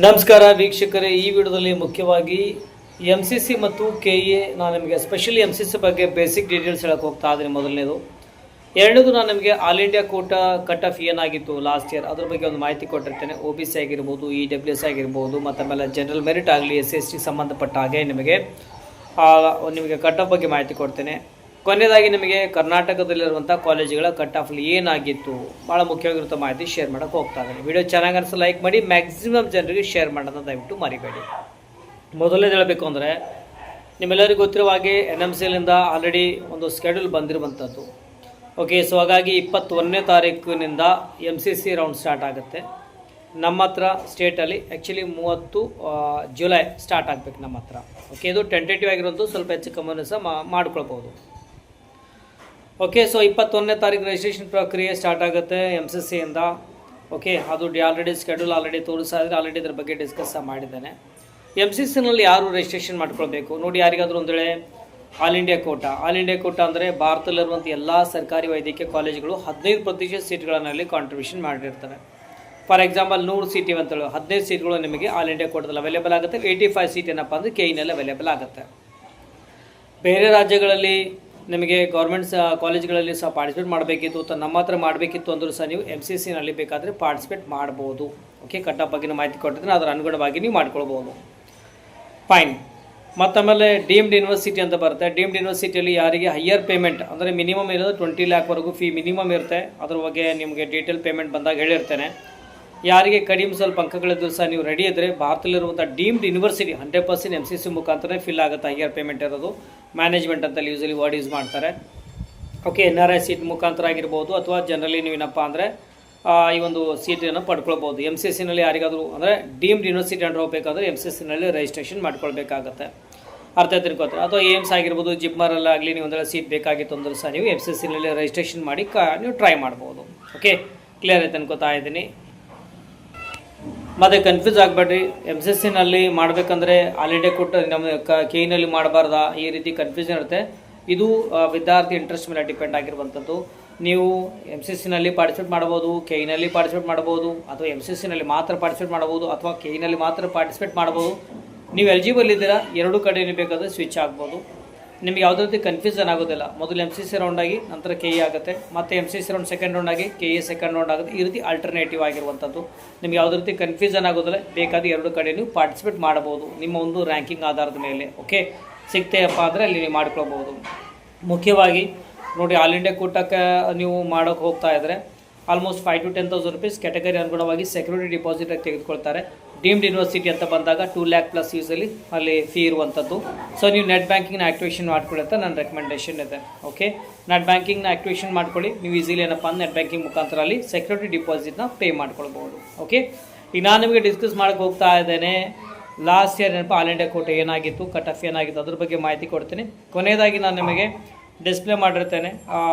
ನಮಸ್ಕಾರ ವೀಕ್ಷಕರೇ, ಈ ವಿಡಿಯೋದಲ್ಲಿ ಮುಖ್ಯವಾಗಿ MCC ಮತ್ತು KA ನಾನು ನಿಮಗೆ ಸ್ಪೆಷಲಿ MCC ಬಗ್ಗೆ ಬೇಸಿಕ್ ಡೀಟೇಲ್ಸ್ ಹೇಳಕ್ಕೆ ಹೋಗ್ತಾ ಇದ್ದೀನಿ. ಮೊದಲನೇದು. ಎರಡನೇದು ನಾನು ನಿಮಗೆ all India quota cut off ಏನಾಗಿತ್ತು ಲಾಸ್ಟ್ ಇಯರ್ ಅದ್ರ ಬಗ್ಗೆ ಒಂದು ಮಾಹಿತಿ ಕೊಟ್ಟಿರ್ತೇನೆ. OBC ಆಗಿರ್ಬೋದು, EWS ಆಗಿರ್ಬೋದು, ಮತ್ತು ಆಮೇಲೆ ಜನರಲ್ ಮೆರಿಟ್ ಆಗಲಿ, SC/ST ಸಂಬಂಧಪಟ್ಟ ಹಾಗೆ ನಿಮಗೆ ಕಟ್ ಆಫ್ ಬಗ್ಗೆ ಮಾಹಿತಿ ಕೊಡ್ತೇನೆ. ಕೊನೆಯದಾಗಿ ನಿಮಗೆ ಕರ್ನಾಟಕದಲ್ಲಿರುವಂಥ ಕಾಲೇಜುಗಳ ಕಟ್ ಆಫ್ ಏನಾಗಿತ್ತು, ಭಾಳ ಮುಖ್ಯವಾಗಿರುವಂಥ ಮಾಹಿತಿ ಶೇರ್ ಮಾಡೋಕ್ಕೆ ಹೋಗ್ತಾ ಇದ್ದೀನಿ. ವಿಡಿಯೋ ಚೆನ್ನಾಗಿ ಅನಿಸೋ ಲೈಕ್ ಮಾಡಿ, ಮ್ಯಾಕ್ಸಿಮಮ್ ಜನರಿಗೆ ಶೇರ್ ಮಾಡೋದನ್ನ ದಯವಿಟ್ಟು ಮರಿಬೇಡಿ. ಮೊದಲನೇದು ಹೇಳಬೇಕು ಅಂದರೆ, ನಿಮ್ಮೆಲ್ಲರಿಗೂ ಗೊತ್ತಿರುವ ಹಾಗೆ NMCಲಿಂದ ಆಲ್ರೆಡಿ ಒಂದು ಸ್ಕೆಡ್ಯೂಲ್ ಬಂದಿರುವಂಥದ್ದು. ಓಕೆ, ಸೊ ಹಾಗಾಗಿ 21ನೇ ತಾರೀಕಿನಿಂದ MCC ರೌಂಡ್ ಸ್ಟಾರ್ಟ್ ಆಗುತ್ತೆ ನಮ್ಮ ಹತ್ರ ಸ್ಟೇಟಲ್ಲಿ. ಆ್ಯಕ್ಚುಲಿ 30 ಜುಲೈ ಸ್ಟಾರ್ಟ್ ಆಗಬೇಕು ನಮ್ಮ ಹತ್ರ. ಓಕೆ, ಇದು ಟೆಂಟೇಟಿವ್ ಆಗಿರೋದು, ಸ್ವಲ್ಪ ಹೆಚ್ಚು ಕಮ್ಮಿ ಸಹ ಮಾಡ್ಕೊಳ್ಬೋದು. ಓಕೆ, ಸೊ 21ನೇ ತಾರೀಕು ರಿಜಿಸ್ಟ್ರೇಷನ್ ಪ್ರಕ್ರಿಯೆ ಸ್ಟಾರ್ಟ್ ಆಗುತ್ತೆ MCCಯಿಂದ. ಓಕೆ, ಅದು ಆಲ್ರೆಡಿ ಸ್ಕೆಡ್ಯೂಲ್ ಆಲ್ರೆಡಿ ತೋರಿಸಿದ್ರೆ ಆಲ್ರೆಡಿ ಇದ್ರ ಬಗ್ಗೆ ಡಿಸ್ಕಸ್ ಮಾಡಿದ್ದೇನೆ. MCCನಲ್ಲಿ ಯಾರು ರಿಜಿಸ್ಟ್ರೇಷನ್ ಮಾಡ್ಕೊಳ್ಬೇಕು ನೋಡಿ. ಯಾರಿಗಾದರೂ ಒಂದು ವೇಳೆ ಆಲ್ ಇಂಡಿಯಾ ಕೋಟಾ ಅಂದರೆ ಭಾರತದಲ್ಲಿರುವಂಥ ಎಲ್ಲ ಸರ್ಕಾರಿ ವೈದ್ಯಕೀಯ ಕಾಲೇಜುಗಳು 15% ಸೀಟ್ಗಳಲ್ಲಿ ಕಾಂಟ್ರಿಬ್ಯೂಷನ್ ಮಾಡಿರ್ತಾರೆ. ಫಾರ್ ಎಕ್ಸಾಂಪಲ್ 100 ಸೀಟ್ ಅಂತೇಳಿ 15 ಸೀಟ್ಗಳು ನಿಮಗೆ ಆಲ್ ಇಂಡಿಯಾ ಕೋಟಾದಲ್ಲಿ ಅವೈಲೇಬಲ್ ಆಗುತ್ತೆ. 85 ಸೀಟ್ ಏನಪ್ಪ ಅಂದರೆ KEನಲ್ಲಿ ಅವೈಲೇಬಲ್ ಆಗುತ್ತೆ. ಬೇರೆ ರಾಜ್ಯಗಳಲ್ಲಿ ನಿಮಗೆ ಗೌರ್ಮೆಂಟ್ಸ್ ಕಾಲೇಜ್ಗಳಲ್ಲಿ ಸಹ ಪಾರ್ಟಿಸಿಪೇಟ್ ಮಾಡಬೇಕಿತ್ತು ಅಥವಾ ನಮ್ಮ ಹತ್ರ ಮಾಡಬೇಕಿತ್ತು ಅಂದರೂ ಸಹ ನೀವು MCCನಲ್ಲಿ ಬೇಕಾದರೆ ಪಾರ್ಟಿಸಿಪೇಟ್ ಮಾಡ್ಬೋದು. ಓಕೆ, ಕಟ್ ಆಫ್ ಬಗ್ಗೆ ಮಾಹಿತಿ ಕೊಟ್ಟಿದ್ದೀನಿ, ಅದರ ಅನುಗುಣವಾಗಿ ನೀವು ಮಾಡ್ಕೊಳ್ಬೋದು. ಫೈನ್. ಮತ್ತು ಆಮೇಲೆ ಡೀಮ್ಡ್ ಯೂನಿವರ್ಸಿಟಿ ಅಂತ ಬರುತ್ತೆ. ಡೀಮ್ಡ್ ಯೂನಿವರ್ಸಿಟಿಯಲ್ಲಿ ಯಾರಿಗೆ ಹೈಯರ್ ಪೇಮೆಂಟ್ ಅಂದರೆ ಮಿನಿಮಮ್ ಇರೋದು 20 ಲ್ಯಾಕ್ವರೆಗೂ ಫೀ ಮಿನಿಮಮ್ ಇರುತ್ತೆ. ಅದ್ರ ಬಗ್ಗೆ ನಿಮಗೆ ಡೀಟೇಲ್ ಪೇಮೆಂಟ್ ಬಂದಾಗ ಹೇಳಿರ್ತೇನೆ. ಯಾರಿಗೆ ಕಡಿಮೆ ಸ್ವಲ್ಪ ಅಂಕಗಳಿದ್ದು ಸಹ ನೀವು ರೆಡಿ ಇದ್ದರೆ ಭಾರತದಲ್ಲಿರುವಂಥ ಡೀಮ್ಡ್ ಯೂನಿವರ್ಸಿಟಿ 100% MCC ಮುಖಾಂತರ ಫಿಲ್ ಆಗುತ್ತೆ. ಹೈಯರ್ ಪೇಮೆಂಟ್ ಇರೋದು ಮ್ಯಾನೇಜ್ಮೆಂಟ್ ಅಂತಲ್ಲಿ ಯೂಸಲಿ ವರ್ಡ್ ಯೂಸ್ ಮಾಡ್ತಾರೆ. ಓಕೆ, NRI ಸೀಟ್ ಮುಖಾಂತರ ಆಗಿರ್ಬೋದು ಅಥವಾ ಜನರಲಿ ನೀವೇನಪ್ಪ ಅಂದರೆ ಈ ಒಂದು ಸೀಟನ್ನು ಪಡ್ಕೊಳ್ಬೋದು. MCCನಲ್ಲಿ ಯಾರಿಗಾದರೂ ಅಂದರೆ ಡೀಮ್ಡ್ ಯೂನಿವರ್ಸಿಟಿ ಅಂಡರ್ ಹೋಗಬೇಕಾದ್ರೆ MCCನಲ್ಲಿ ರಿಜಿಸ್ಟ್ರೇಷನ್ ಮಾಡ್ಕೊಳ್ಬೇಕಾಗತ್ತೆ. ಅರ್ಥ ತಿಳ್ಕೊತಾರೆ. ಅಥವಾ ಏಮ್ಸ್ ಆಗಿರ್ಬೋದು, ಜಿಪ್ಮರಲ್ಲಾಗಲಿ ನೀವು ಒಂದೆಲ್ಲ ಸೀಟ್ ಬೇಕಾಗಿತ್ತು ಅಂದರೂ ಸಹ ನೀವು MCCನಲ್ಲಿ ರಿಜಿಸ್ಟ್ರೇಷನ್ ಮಾಡಿ ನೀವು ಟ್ರೈ ಮಾಡ್ಬೋದು. ಓಕೆ, ಕ್ಲಿಯರ್ ಆಯ್ತು ಅನ್ಕೋತಾ ಇದ್ದೀನಿ. ಮತ್ತು ಕನ್ಫ್ಯೂಸ್ ಆಗಬೇಡ್ರಿ. MCCನಲ್ಲಿ ಮಾಡಬೇಕಂದ್ರೆ ಆಲ್ ಇಂಡಿಯಾ ಕೋಟಾ ನಮ್ಮ KEನಲ್ಲಿ ಮಾಡಬಾರ್ದಾ, ಈ ರೀತಿ ಕನ್ಫ್ಯೂಷನ್ ಇರುತ್ತೆ. ಇದು ವಿದ್ಯಾರ್ಥಿ ಇಂಟ್ರೆಸ್ಟ್ ಮೇಲೆ ಡಿಪೆಂಡ್ ಆಗಿರುವಂಥದ್ದು. ನೀವು MCCನಲ್ಲಿ ಪಾರ್ಟಿಸಿಪೇಟ್ ಮಾಡ್ಬೋದು, KEನಲ್ಲಿ ಪಾರ್ಟಿಸಿಪೇಟ್ ಮಾಡ್ಬೋದು, ಅಥವಾ MCCನಲ್ಲಿ ಮಾತ್ರ ಪಾರ್ಟಿಸಿಪೇಟ್ ಮಾಡ್ಬೋದು, ಅಥವಾ KEನಲ್ಲಿ ಮಾತ್ರ ಪಾರ್ಟಿಸಿಪೇಟ್ ಮಾಡ್ಬೋದು. ನೀವು ಎಲಿಜಿಬಲ್ ಇದ್ದೀರಾ, ಎರಡೂ ಕಡೆ ಬೇಕಾದರೆ ಸ್ವಿಚ್ ಆಗ್ಬೋದು. ನಿಮಗೆ ಯಾವುದೇ ರೀತಿ ಕನ್ಫ್ಯೂಷನ್ ಆಗೋದಿಲ್ಲ. ಮೊದಲು MCC ರೌಂಡ್ ಆಗಿ ನಂತರ KE ಆಗುತ್ತೆ, ಮತ್ತು MCC ರೌಂಡ್ ಸೆಕೆಂಡ್ ರೌಂಡ್ ಆಗಿ KE ಸೆಕೆಂಡ್ ರೌಂಡ್ ಆಗುತ್ತೆ. ಈ ರೀತಿ ಆಲ್ಟರ್ನೇಟಿವ್ ಆಗಿರುವಂಥದ್ದು. ನಿಮಗೆ ಯಾವುದೇ ರೀತಿ ಕನ್ಫ್ಯೂಷನ್ ಆಗೋದಿಲ್ಲ. ಬೇಕಾದ ಎರಡು ಕಡೆ ನೀವು ಪಾರ್ಟಿಸಿಪೇಟ್ ಮಾಡ್ಬೋದು ನಿಮ್ಮ ಒಂದು ರ್ಯಾಂಕಿಂಗ್ ಆಧಾರದ ಮೇಲೆ. ಓಕೆ, ಸಿಗ್ತೇಯಪ್ಪ ಅಂದರೆ ಅಲ್ಲಿ ನೀವು ಮಾಡ್ಕೊಳ್ಬೋದು. ಮುಖ್ಯವಾಗಿ ನೋಡಿ, ಆಲ್ ಇಂಡಿಯಾ ಕೋಟಾಕ್ಕೆ ನೀವು ಮಾಡೋಕ್ಕೆ ಹೋಗ್ತಾ ಇದ್ದರೆ ಆಲ್ಮೋಸ್ಟ್ 5,000 to 10,000 rupees ಕ್ಯಾಟಗರಿ ಅನುಗುಣವಾಗಿ ಸೆಕ್ಯೂರಿಟಿ ಡಿಪಾಸಿಟಾಗಿ ತೆಗೆದುಕೊಳ್ತಾರೆ. ಡೀಮ್ಡ್ ಯೂನಿವರ್ಸಿಟಿ ಅಂತ ಬಂದಾಗ 2 lakh ಪ್ಲಸ್ ಯೂಸಲಿ ಅಲ್ಲಿ ಫೀ ಇರುವಂಥದ್ದು. ಸೊ ನೀವು ನೆಟ್ ಬ್ಯಾಂಕಿಂಗ್ನ ಆ್ಯಕ್ಟಿವೇಷನ್ ಮಾಡ್ಕೊಳ್ಳಿ ಅಂತ ನನ್ನ ರೆಕಮೆಂಡೇಷನ್ ಇದೆ. ಓಕೆ, ನೆಟ್ ಬ್ಯಾಂಕಿಂಗ್ನ ಆ್ಯಕ್ಟಿವೇಷನ್ ಮಾಡ್ಕೊಳ್ಳಿ. ನೀವು ಈಸಿಲಿ ಏನಪ್ಪ ಅಂದ್ರೆ ನೆಟ್ ಬ್ಯಾಂಕಿಂಗ್ ಮುಖಾಂತರ ಅಲ್ಲಿ ಸೆಕ್ಯೂರಿಟಿ ಡಿಪಾಸಿಟ್ನ ಪೇ ಮಾಡ್ಕೊಳ್ಬೋದು. ಓಕೆ, ಈಗ ನಾನು ನಿಮಗೆ ಡಿಸ್ಕಸ್ ಮಾಡೋಕ್ಕೆ ಹೋಗ್ತಾ ಇದ್ದೇನೆ ಲಾಸ್ಟ್ ಇಯರ್ ಏನಪ್ಪ ಆಲ್ ಇಂಡಿಯಾ ಕೋಟಾ ಏನಾಗಿತ್ತು, ಕಟ್ ಆಫ್ ಏನಾಗಿತ್ತು ಅದ್ರ ಬಗ್ಗೆ ಮಾಹಿತಿ ಕೊಡ್ತೀನಿ. ಕೊನೆಯದಾಗಿ ನಾನು ನಿಮಗೆ ಡಿಸ್ಪ್ಲೇ ಮಾಡಿರ್ತೇನೆ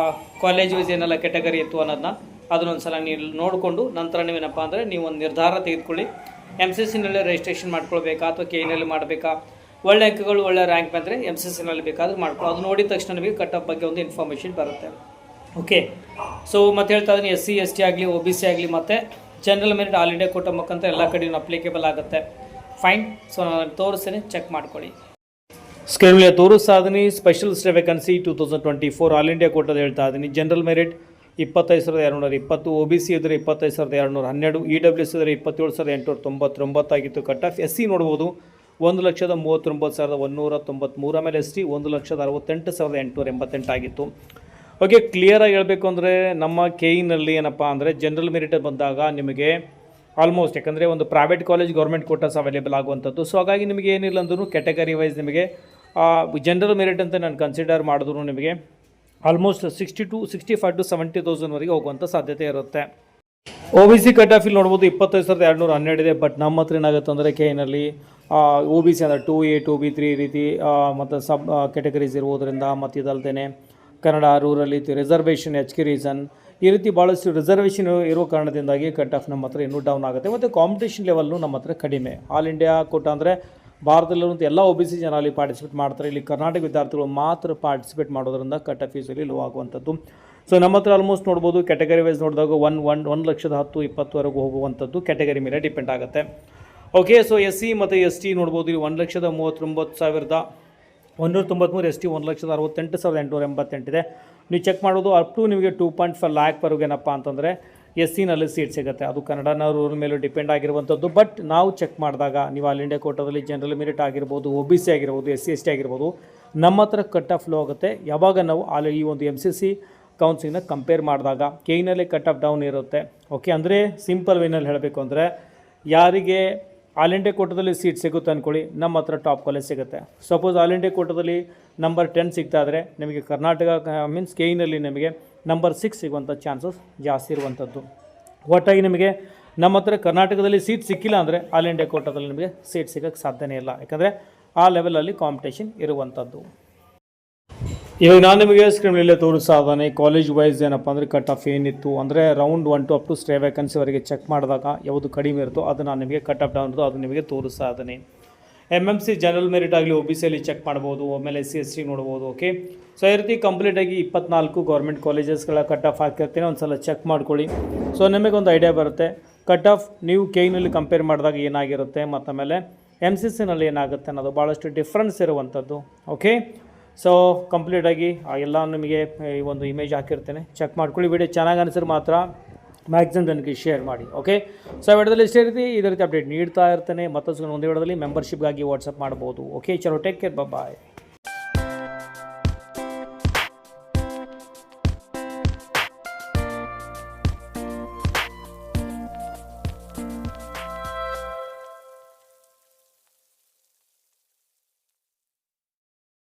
ಕಾಲೇಜ್ ವೈಸ್ ಏನೆಲ್ಲ ಕ್ಯಾಟಗರಿ ಇತ್ತು ಅನ್ನೋದನ್ನ. ಅದನ್ನೊಂದು ಸಲ ನೀವು ನೋಡಿಕೊಂಡು ನಂತರ ನೀವೇನಪ್ಪ ಅಂದರೆ ನೀವು ಒಂದು ನಿರ್ಧಾರ ತೆಗೆದುಕೊಳ್ಳಿ. MCCನಲ್ಲಿ ರಿಜಿಸ್ಟ್ರೇಷನ್ ಮಾಡ್ಕೊಳ್ಬೇಕಾ ಅಥವಾ KEನಲ್ಲಿ ಮಾಡಬೇಕಾ, ಒಳ್ಳೆ ಅಂಕಗಳು ಒಳ್ಳೆ ರ್ಯಾಂಕ್ ಬಂದರೆ MCCನಲ್ಲಿ ಬೇಕಾದರೂ ಮಾಡ್ಕೊಳ್ಳೋ. ಅದು ನೋಡಿದ ತಕ್ಷಣ ನಿಮಗೆ ಕಟ್ ಆಫ್ ಬಗ್ಗೆ ಒಂದು ಇನ್ಫಾರ್ಮೇಷನ್ ಬರುತ್ತೆ. ಓಕೆ, ಸೊ ಮತ್ತೆ ಹೇಳ್ತಾ ಇದ್ದೀನಿ, SC/ST ಆಗಲಿ, OBC ಆಗಲಿ ಮತ್ತು general merit all India quota ಮುಖಾಂತರ ಎಲ್ಲ ಕಡೆಯೂ ಅಪ್ಲಿಕೇಬಲ್ ಆಗುತ್ತೆ. ಫೈನ್. ಸೊ ನಾನು ತೋರಿಸ್ತೇನೆ, ಚೆಕ್ ಮಾಡ್ಕೊಳ್ಳಿ. ಸ್ಕ್ರೀನ್ ಮೇಲೆ ತೋರಿಸ್ತಾ ಇದ್ದೀನಿ special stray vacancy 2024 all India ಕೋಟಾದ ಹೇಳ್ತಾ ಇದ್ದೀನಿ. ಜನರಲ್ ಮೆರಿಟ್ 25,220, OBC ಇದ್ದರೆ 25,212, EWS ಇದ್ದರೆ 27,899 ಆಗಿತ್ತು. ಕಟ್ ಆಫ್ SC ನೋಡ್ಬೋದು 1,39,193, ಆಮೇಲೆ ST 1,68,888 ಆಗಿತ್ತು. ಓಕೆ, ಕ್ಲಿಯರಾಗಿ ಹೇಳಬೇಕು ಅಂದರೆ ನಮ್ಮ KEನಲ್ಲಿ ಏನಪ್ಪ ಅಂದರೆ ಜನರಲ್ ಮೆರಿಟ್ ಬಂದಾಗ ನಿಮಗೆ ಆಲ್ಮೋಸ್ಟ್, ಯಾಕಂದರೆ ಒಂದು ಪ್ರೈವೇಟ್ ಕಾಲೇಜ್ ಗೌರ್ಮೆಂಟ್ ಕೋಟಾಸ್ ಅವೈಲೇಬಲ್ ಆಗುವಂಥದ್ದು. ಸೊ ಹಾಗಾಗಿ ನಿಮಗೆ ಏನಿಲ್ಲ ಅಂದ್ರೂ ಕ್ಯಾಟಗರಿ ವೈಸ್ ನಿಮಗೆ ಜನರಲ್ ಮೆರಿಟ್ ಅಂತ ನಾನು ಕನ್ಸಿಡರ್ ಮಾಡಿದ್ರು ನಿಮಗೆ ಆಲ್ಮೋಸ್ಟ್ 65,000 to 70,000ವರೆಗೆ ಹೋಗುವಂಥ ಸಾಧ್ಯತೆ ಇರುತ್ತೆ. OBC ಕಟ್ ಆಫ್ ಇಲ್ಲಿ ನೋಡ್ಬೋದು 25,212 ಇದೆ. ಬಟ್ ನಮ್ಮ ಹತ್ರ ಏನಾಗುತ್ತೆ ಅಂದರೆ KEನಲ್ಲಿ OBC ಅಂದರೆ 2A 2B 3 ಈ ರೀತಿ ಮತ್ತು ಸಬ್ ಕ್ಯಾಟಗರೀಸ್ ಇರುವುದರಿಂದ, ಮತ್ತು ಇದಲ್ದೇ ಕನ್ನಡ, ರೂರಲ್ ಇತ್ತು, ರಿಸರ್ವೇಷನ್, HK ರೀಸನ್, ಈ ರೀತಿ ಭಾಳಷ್ಟು ರಿಸರ್ವೇಷನ್ ಇರೋ ಕಾರಣದಿಂದಾಗಿ ಕಟ್ ಆಫ್ ನಮ್ಮ ಹತ್ರ ಇನ್ನೂ ಡೌನ್ ಆಗುತ್ತೆ. ಮತ್ತು ಕಾಂಪಿಟೇಷನ್ ಲೆವೆಲ್ನು ನಮ್ಮ ಹತ್ರ ಕಡಿಮೆ. ಆಲ್ ಇಂಡಿಯಾ ಕೋಟಾ ಅಂದರೆ ಭಾರತದಲ್ಲಿರುವಂಥ ಎಲ್ಲ OBC ಜನ ಅಲ್ಲಿ ಪಾರ್ಟಿಸಿಪೇಟ್ ಮಾಡ್ತಾರೆ. ಇಲ್ಲಿ ಕರ್ನಾಟಕ ವಿದ್ಯಾರ್ಥಿಗಳು ಮಾತ್ರ ಪಾರ್ಟಿಸಿಪೇಟ್ ಮಾಡೋದ್ರಿಂದ ಕಟ್ ಆಫ್ ಯೂಸಲಿ ಲೋ ಆಗುವಂಥದ್ದು. ಸೊ ನಮ್ಮ ಹತ್ರ ಆಲ್ಮೋಸ್ಟ್ ನೋಡ್ಬೋದು ಕ್ಯಾಟಗರಿ ವೈಸ್ ನೋಡಿದಾಗ 1,10,20 ಹೋಗುವಂಥದ್ದು ಕ್ಯಾಟಗರಿ ಮೇಲೆ ಡಿಪೆಂಡ್ ಆಗುತ್ತೆ. ಓಕೆ, ಸೊ SC ಮತ್ತು ST ನೋಡ್ಬೋದು. ಇಲ್ಲಿ 1,39,193 ST 1,68,888 ಇದೆ. ನೀವು ಚೆಕ್ ಮಾಡೋದು ಅಪ್ ಟು ನಿಮಗೆ 2.5 ಲ್ಯಾಕ್ವರೆಗೂ ಏನಪ್ಪ ಅಂತಂದರೆ SCನಲ್ಲಿ ಸೀಟ್ ಸಿಗುತ್ತೆ. ಅದು ಕನ್ನಡನ ರೂಲ್ ಮೇಲೂ ಡಿಪೆಂಡ್ ಆಗಿರುವಂಥದ್ದು. ಬಟ್ ನಾವು ಚೆಕ್ ಮಾಡಿದಾಗ ನೀವು ಆಲ್ ಇಂಡಿಯಾ ಕೋಟಾದಲ್ಲಿ ಜನರಲ್ ಮೆರಿಟ್ ಆಗಿರ್ಬೋದು, OBC ಆಗಿರ್ಬೋದು, SC ST ಆಗಿರ್ಬೋದು, ನಮ್ಮ ಹತ್ರ ಕಟ್ ಆಫ್ ಫ್ಲೋ ಆಗುತ್ತೆ. ಯಾವಾಗ ನಾವು ಈ ಒಂದು MCC ಕೌನ್ಸಿಲಿಂಗ್ನ ಕಂಪೇರ್ ಮಾಡಿದಾಗ KEನಲ್ಲಿ ಕಟ್ ಆಫ್ ಡೌನ್ ಇರುತ್ತೆ. ಓಕೆ, ಅಂದರೆ ಸಿಂಪಲ್ ವೇನಲ್ಲಿ ಹೇಳಬೇಕು ಅಂದರೆ ಯಾರಿಗೆ ಆಲ್ ಇಂಡಿಯಾ ಕೋಟಾದಲ್ಲಿ ಸೀಟ್ ಸಿಗುತ್ತೆ ಅಂದ್ಕೊಳ್ಳಿ, ನಮ್ಮ ಹತ್ರ ಟಾಪ್ ಕಾಲೇಜ್ ಸಿಗುತ್ತೆ. ಸಪೋಸ್ ಆಲ್ ಇಂಡಿಯಾ ಕೋಟಾದಲ್ಲಿ ನಂಬರ್ 10 ಸಿಗ್ತಾ ಇದ್ದರೆ ನಿಮಗೆ ಕರ್ನಾಟಕ ಮೀನ್ಸ್ KEನಲ್ಲಿ ನಿಮಗೆ ನಂಬರ್ 6 ಸಿಗುವಂಥ ಚಾನ್ಸಸ್ ಜಾಸ್ತಿ ಇರುವಂಥದ್ದು. ಒಟ್ಟಾಗಿ ನಿಮಗೆ ನಮ್ಮ ಹತ್ರ ಕರ್ನಾಟಕದಲ್ಲಿ ಸೀಟ್ ಸಿಕ್ಕಿಲ್ಲ ಅಂದರೆ ಆಲ್ ಇಂಡಿಯಾ ಕೋಟಾದಲ್ಲಿ ನಿಮಗೆ ಸೀಟ್ ಸಿಗೋಕ್ಕೆ ಸಾಧ್ಯನೇ ಇಲ್ಲ. ಯಾಕಂದರೆ ಆ ಲೆವೆಲಲ್ಲಿ ಕಾಂಪಿಟೇಷನ್ ಇರುವಂಥದ್ದು. ಇವಾಗ ನಾನು ನಿಮಗೆ ಸ್ಕ್ರೀನಲ್ಲಿ ತೋರಿಸಾದಾನೆ ಕಾಲೇಜ್ ವೈಸ್ ಏನಪ್ಪ ಅಂದರೆ ಕಟ್ ಆಫ್ ಏನಿತ್ತು ಅಂದರೆ round 1 to up to stray ವೇಕೆನ್ಸಿವರೆಗೆ ಚೆಕ್ ಮಾಡಿದಾಗ ಯಾವುದು ಕಡಿಮೆ ಇರುತ್ತೋ ಅದು ನಾನು ನಿಮಗೆ ಕಟ್ ಆಫ್ ಡೌನ್ ಇರುತ್ತೋ ಅದು ನಿಮಗೆ ತೋರಿಸಾದಾನೆ. MMC ಜನರಲ್ ಮೆರಿಟ್ ಆಗಲಿ OBCಯಲ್ಲಿ ಚೆಕ್ ಮಾಡ್ಬೋದು, ಆಮೇಲೆ SC ST ನೋಡ್ಬೋದು. ಓಕೆ, ಸೊ ಈ ರೀತಿ ಕಂಪ್ಲೀಟಾಗಿ 24 ಗೌರ್ಮೆಂಟ್ ಕಾಲೇಜಸ್ಗಳ ಕಟ್ ಆಫ್ ಹಾಕಿರ್ತೀನಿ, ಒಂದು ಸಲ ಚೆಕ್ ಮಾಡ್ಕೊಳ್ಳಿ. ಸೊ ನಿಮಗೊಂದು ಐಡಿಯಾ ಬರುತ್ತೆ ಕಟ್ ಆಫ್ ನೀವು KEನಲ್ಲಿ ಕಂಪೇರ್ ಮಾಡಿದಾಗ ಏನಾಗಿರುತ್ತೆ ಮತ್ತು ಆಮೇಲೆ MCCನಲ್ಲಿ ಏನಾಗುತ್ತೆ ಅನ್ನೋದು ಭಾಳಷ್ಟು ಡಿಫ್ರೆನ್ಸ್ ಇರುವಂಥದ್ದು. ಓಕೆ, ಸೊ ಕಂಪ್ಲೀಟಾಗಿ ಎಲ್ಲ ನಿಮಗೆ ಈ ಒಂದು ಇಮೇಜ್ ಹಾಕಿರ್ತೇನೆ, ಚೆಕ್ ಮಾಡ್ಕೊಳ್ಳಿ. ವಿಡಿಯೋ ಚೆನ್ನಾಗಿ ಅನಿಸಿದ್ರೆ ಮಾತ್ರ ಮ್ಯಾಕ್ಸಿಮಮ್ ಜನಕ್ಕೆ ಶೇರ್ ಮಾಡಿ. ಓಕೆ, ಸೊ ವಿಡಿಯೋದಲ್ಲಿ ಇಷ್ಟೇ ಇದೇ ರೀತಿ ಅಪ್ಡೇಟ್ ನೀಡ್ತಾ ಇರ್ತೇನೆ. ಮತ್ತೊಂದು ಒಂದು ವಿಡಿಯೋದಲ್ಲಿ ಮೆಂಬರ್ಶಿಪ್ಗಾಗಿ ವಾಟ್ಸಪ್ ಮಾಡ್ಬೋದು. ಓಕೆ, ಚಲೋ, ಟೇಕ್ ಕೇರ್, ಬಾಯ್.